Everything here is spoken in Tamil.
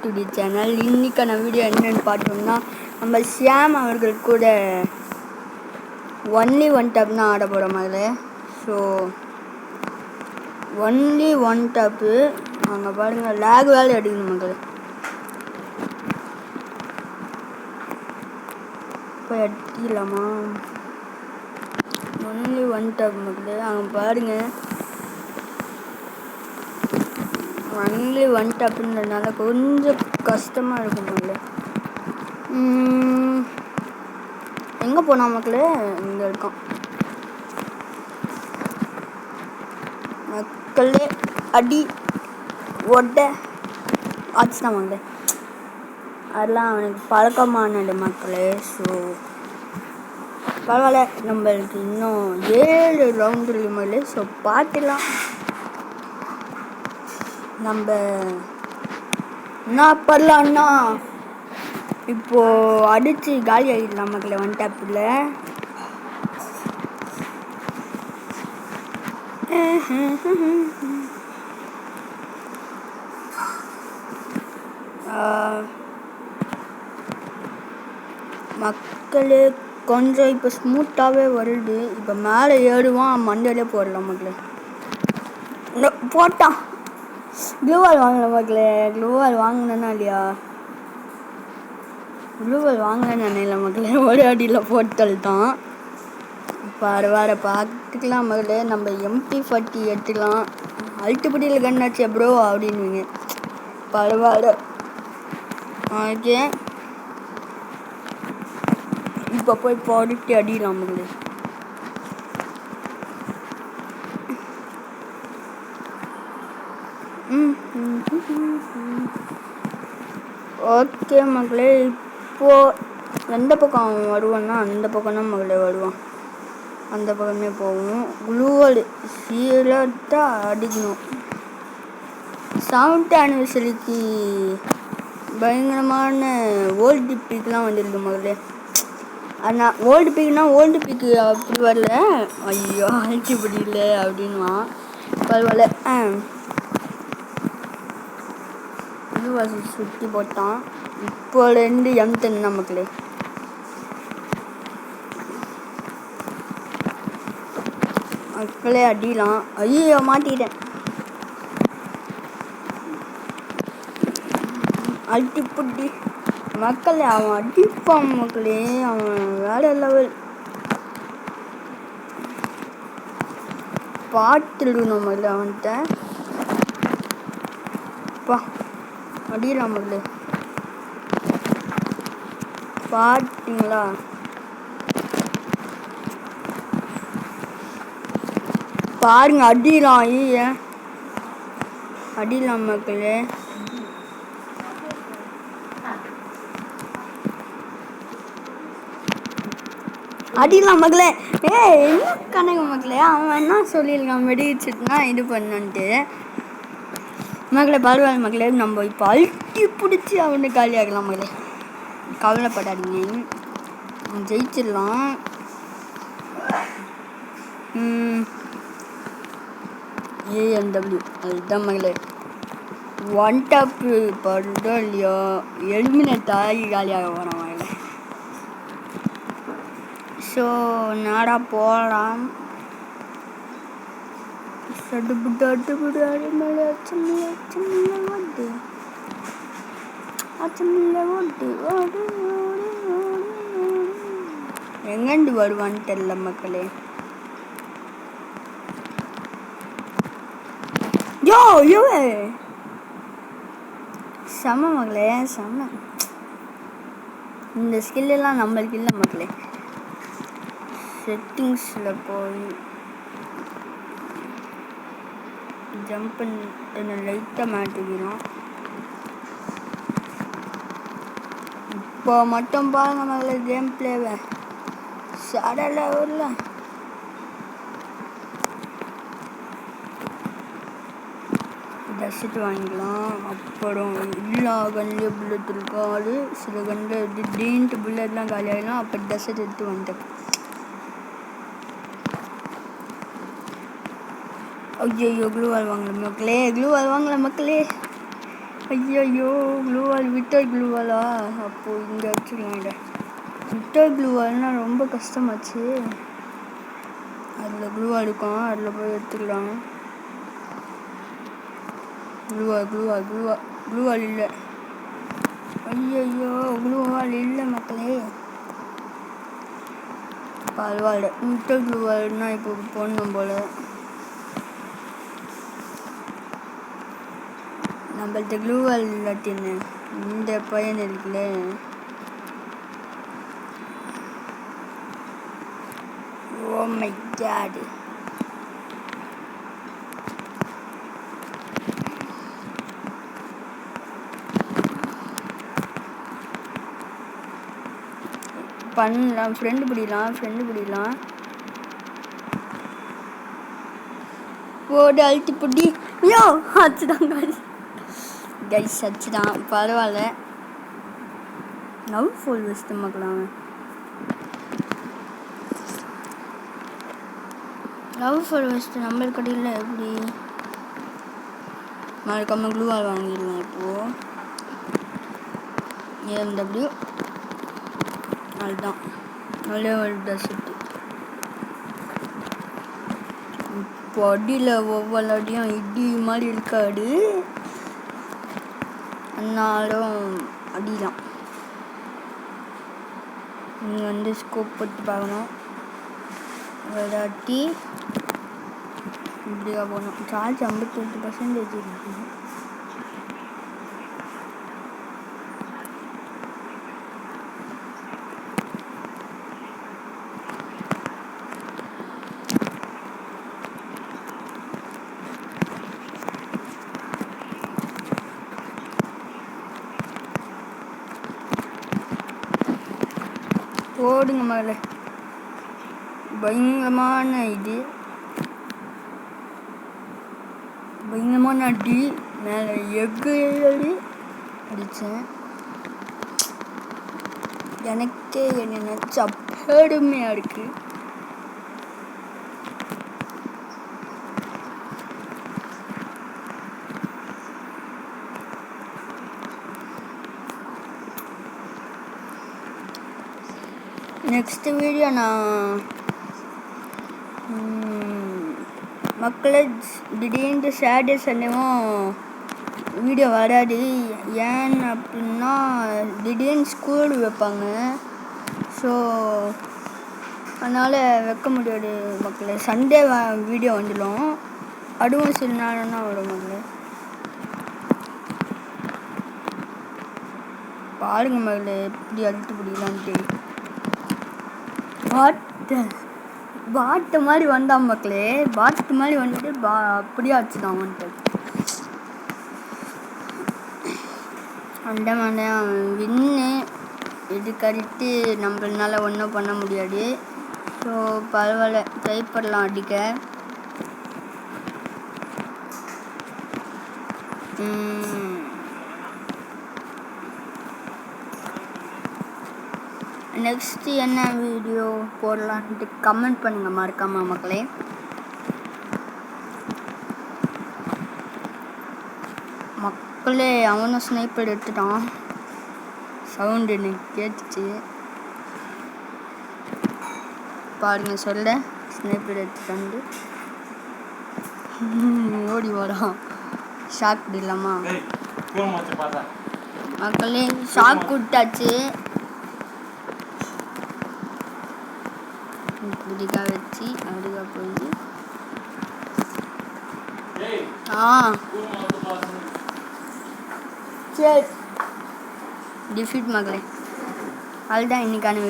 To the channel. இன்னைக்கான வீடியோ என்னென்னு பார்த்தோம்னா, நம்ம ஷியாம் அவர்கள் கூட ஒன்லி ஒன் டாப் தான் ஆட போகிற மாதிரி. ஸோ ஒன்லி ஒன் டாப்பு அங்கே பாருங்கள், லேக் வேலை அடிக்கணும் மக்கள். இப்போ அடிக்கலாமா? ஒன்லி ஒன் டாப் மக்கள், அங்கே பாருங்கள். ஒன்லி ஒன் டாப்புன்றதுனால கொஞ்சம் கஷ்டமாக இருக்கும் மக்களே. எங்கே போனால் மக்களே? இங்கே இருக்கோம் மக்களே. அடி ஒட்ட ஆச்சுதான் மக்களே. அதெல்லாம் அவனுக்கு பழக்கமானது மக்களே. ஸோ பரவாயில்ல, நம்மளுக்கு இன்னும் 7 ரவுண்டு இருக்கு மக்களே. ஸோ பார்த்துலாம் நம்ம என்ன பண்ணலான்னா, இப்போது அடித்து காலி ஆகிடலாம் மக்களே ஒன் டாப்பில். மக்களே கொஞ்சம் இப்போ ஸ்மூத்தாகவே வருது. இப்போ மேலே ஏறுவான், மண்டையிலே போடலாம் மக்களே. போட்டான். க்ளூவால் வாங்கல மக்களே. க்ளூவால் வாங்கினேன்னா இல்லையா? க்ளூவால் வாங்கினேன்னு நினைல மக்களே. ஒரு அடியில் போட்டல் தான். பரவாயில்ல, பார்த்துக்கலாம் மக்களே. நம்ம MP40 எடுத்துக்கலாம். அல்ட்டுப்படியில் கண்ணாச்சு ப்ரோ அப்படின்னுவீங்க. பரவாயில்ல, ஓகே. இப்போ போய் போட்டு அடிக்கலாம் மக்களே. ஓகே மக்களே, இப்போது எந்த பக்கம் அவன் வருவான்னா அந்த பக்கம் தான் மக்களே வருவான். அந்த பக்கமே போகும். க்ளூவால் சீலாக அடிக்கணும். 7th ஆனிவர்சரிக்கு பயங்கரமான ஓல்டு பீக்லாம் வந்துருக்கு மக்களே. ஆனால் ஓல்டு பீக்கு அப்படி வரல. ஐயோ ஆட்சி பிடிக்கல அப்படின்வான். பரவாயில்ல. வாசி சுற்றி போட்டான். இப்போலேருந்து M10 தான் மக்களே. மக்களே அடிலாம். ஐயோ மாட்டிக்கிட்டேன். அடிப்புட்டி மக்களே, அவன் அடிப்பான் மக்களே. அவன் வேற லெவல். பார்த்துடணும் மக்களே அவன்கிட்ட. பா அடிக்கலாம் மக்களே. பார்த்தீங்களா? பாருங்க, அடிலாம். ஐய அடிலாம் மக்களே. அடிலாம் மக்களே. என்ன கணக்கு மக்களே, அவன் என்ன சொல்லியிருக்கான், வெடிச்சுட்டுனா இது பண்ணுன்ட்டு மக்களே. பரவாயில்ல மக்களே, நம்ம இப்போ அழுத்தி பிடிச்சி அவனை காலி ஆகலாம் மக்களே. கவலைப்படாதீங்க, ஜெயிச்சிடலாம். AMW அதுதான் மக்களே. ஒன் டாப்பு படுதோ இல்லையோ, எலிமினேட் ஆகி காலியாக போகிறான் மக்களே. ஸோ நாடா போகலாம். எங்கேண்டு வருவான்னு தெரியல மக்களே. யோ யோ செம மக்களே, செம. இந்த ஸ்கில்லாம் நம்மளுக்கு இல்லை மக்களே. செட்டிங்ஸில் போய் ஜம்ப் பண்ண லைட்டாக மாட்டிக்கிறோம். இப்போ மட்டும் பாருங்க முதல்ல கேம் பிளேவை சடல ஊரில். டஸ்ட்டு வாங்கிக்கலாம். அப்புறம் எல்லா கண்லேயும் புல்லட் இருக்கும். அது சில கண்ணில் திடீர்னு புல்லட்லாம் காலி ஆகிடும். அப்போ டஸ்ட்டு எடுத்து வந்துட்டேன். ஐயோ க்ளூவால் வாங்கல மக்களே. ஐயோ க்ளூவால் விட்டர் க்ளூவாலா? அப்போது இங்கே வச்சுக்கலாம். இதை விட்டர் க்ளூவால்னா ரொம்ப கஷ்டமாச்சு. அதில் க்ளூவால் இருக்கும், அதில் போய் எடுத்துக்கலாம். க்ளூவால் இல்லை. ஐயோ க்ளூவால் இல்லை மக்களே. பரவாயில்ல, விட்டர் க்ளூவால்னா இப்போ போடணும் போல். நம்மள்ட்ட க்ளூவால் இல்லாட்டின்னு இந்த பையன் இருக்குல்ல, ஓ மை காட். பண்ணலாம், ஃப்ரெண்டு பிடிக்கலாம். ஓடு அழுத்தி புடி. ஐயோ அச்சுதான் கைஸ், அச்சுதான். பரவாயில்ல. லவ் ஃபுல் வச்சுட்டு பார்க்கலாம். லவ் ஃபுல் வச்சுட்டு நம்ம கடையில் எப்படி மறக்காம க்ளூவால் வாங்கிடுவோம். இப்போது ஏஎம்டபிள்யூ அதுதான் நல்ல ஒரு டெசர்ட்டு. இப்போ அடியில் ஒவ்வொரு அடியும் இடி மாதிரி இருக்காது, ஆனாலும் அடிதான். நீங்கள் ஸ்கோப் போட்டு பார்க்கணும். ஒரு அடி இப்படியா போகணும். சார்ஜ் 58% இருக்குது. ஓடுங்க மேலே. பயங்கரமான அடி மேலே எக்கு அடித்தேன். எனக்கே என்ன நினச்சா பெருமையாக இருக்குது. நெக்ஸ்ட் வீடியோ நான் மக்களே திடீர்னு சாட்டர்டே சண்டேவும் வீடியோ வராது. ஏன் அப்படின்னா திடீர்னு ஸ்கூல் வைப்பாங்க. ஸோ அதனால் வைக்க முடியாது மக்களே. சண்டே வீடியோ வந்துடும், அதுவும் சில நேரம் தான் வரும் மக்களே. பாருங்க மக்களே எப்படி அழுத்து பிடிக்கலான்ட்டு. பாட்டு மாதிரி வந்தான் மக்களே. பாட்டு மாதிரி வந்துட்டு அப்படியே ஆச்சுதான் வந்துட்டு. அந்த மாதிரி வின்னு இது கழித்து நம்மளால ஒன்றும் பண்ண முடியாது. ஸோ பரவாயில்ல, ட்ரை பண்ணலாம் அடிக்க. நெக்ஸ்ட்டு என்ன வீடியோ போடலான்ட்டு கமெண்ட் பண்ணுங்கள் மறக்காம மக்களே. மக்களே அவனும் ஸ்னைப்பர் எடுத்துட்டான். சவுண்டு எனக்கு கேட்டுச்சு பாருங்க. சொல்ல ஸ்னைப்பர் எடுத்துட்டாண்டு ஓடி வரான். ஷாக் இல்லாமா மக்களே? ஷாக் கொடுத்தாச்சு. இப்படிக்கா வச்சு அப்படிக்கா போய் சரி டிஃபீட் மகளே. அதுதான் இன்னைக்கான